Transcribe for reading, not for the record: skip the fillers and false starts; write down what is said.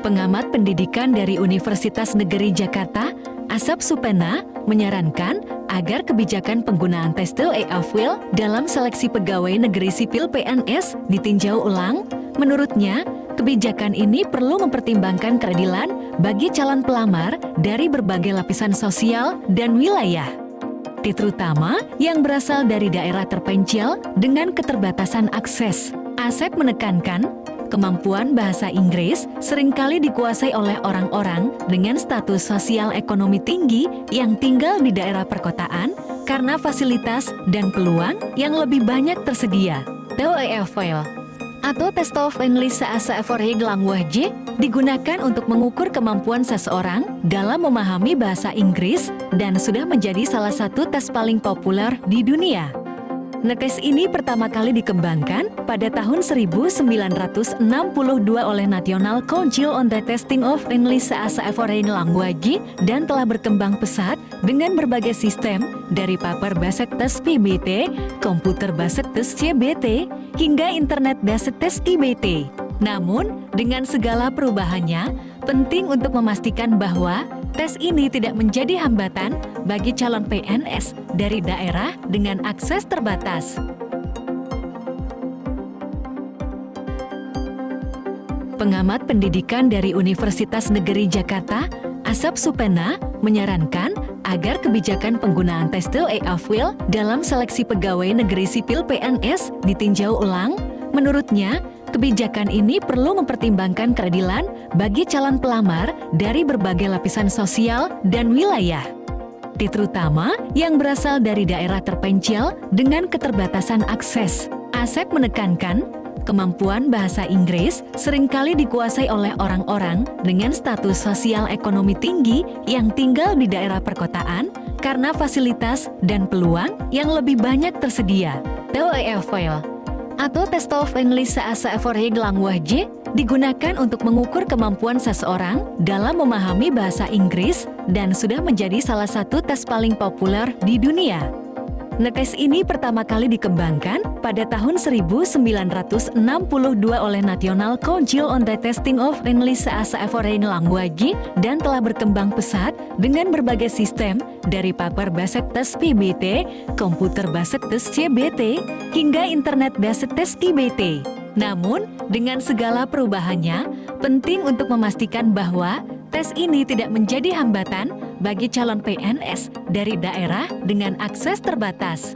Pengamat pendidikan dari Universitas Negeri Jakarta, Asap Supena, menyarankan agar kebijakan penggunaan tes TOEFL dalam seleksi pegawai negeri sipil PNS ditinjau ulang. Menurutnya, kebijakan ini perlu mempertimbangkan keadilan bagi calon pelamar dari berbagai lapisan sosial dan wilayah, terutama yang berasal dari daerah terpencil dengan keterbatasan akses. Asep menekankan, kemampuan bahasa Inggris seringkali dikuasai oleh orang-orang dengan status sosial ekonomi tinggi yang tinggal di daerah perkotaan karena fasilitas dan peluang yang lebih banyak tersedia. TOEFL atau Test of English Language digunakan untuk mengukur kemampuan seseorang dalam memahami bahasa Inggris dan sudah menjadi salah satu tes paling populer di dunia. Tes ini pertama kali dikembangkan pada tahun 1962 oleh National Council on the Testing of English as a Foreign Language dan telah berkembang pesat dengan berbagai sistem dari paper based test PBT, komputer based test CBT, hingga internet based test IBT. Namun, dengan segala perubahannya, penting untuk memastikan bahwa tes ini tidak menjadi hambatan bagi calon PNS dari daerah dengan akses terbatas. Pengamat pendidikan dari Universitas Negeri Jakarta, Asap Supena, menyarankan agar kebijakan penggunaan tes TOEFL dalam seleksi pegawai negeri sipil PNS ditinjau ulang. Menurutnya, kebijakan ini perlu mempertimbangkan keadilan bagi calon pelamar dari berbagai lapisan sosial dan wilayah, terutama yang berasal dari daerah terpencil dengan keterbatasan akses. Asep menekankan, kemampuan bahasa Inggris seringkali dikuasai oleh orang-orang dengan status sosial ekonomi tinggi yang tinggal di daerah perkotaan karena fasilitas dan peluang yang lebih banyak tersedia. TOEFL atau Test of English as a Foreign Language digunakan untuk mengukur kemampuan seseorang dalam memahami bahasa Inggris dan sudah menjadi salah satu tes paling populer di dunia. Tes ini pertama kali dikembangkan pada tahun 1962 oleh National Council on the Testing of English as a Foreign Language dan telah berkembang pesat dengan berbagai sistem dari paper based test PBT, komputer based test CBT, hingga internet based test IBT. Namun, dengan segala perubahannya, penting untuk memastikan bahwa tes ini tidak menjadi hambatan bagi calon PNS dari daerah dengan akses terbatas.